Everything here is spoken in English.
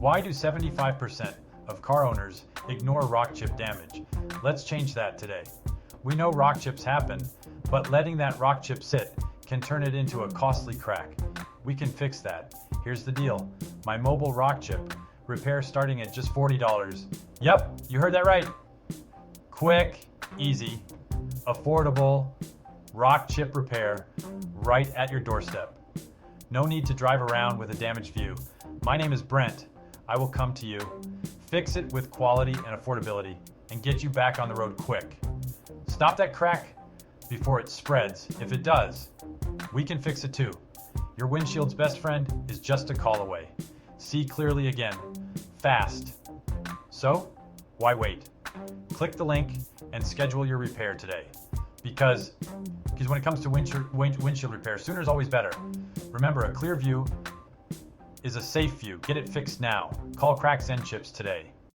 Why do 75% of car owners ignore rock chip damage? Let's change that today. We know rock chips happen, but letting that rock chip sit can turn it into a costly crack. We can fix that. Here's the deal. My mobile rock chip repair starting at just $40. Yep, you heard that right. Quick, easy, affordable rock chip repair right at your doorstep. No need to drive around with a damaged view. My name is Brent. I will come to you, fix it with quality and affordability, and get you back on the road quick. Stop that crack before it spreads. If it does, we can fix it too. Your windshield's best friend is just a call away. See clearly again, fast. So, why wait? Click the link and schedule your repair today. Because when it comes to windshield repair, sooner is always better. Remember, a clear view is a safe view. Get it fixed now. Call Cracks and Chips today.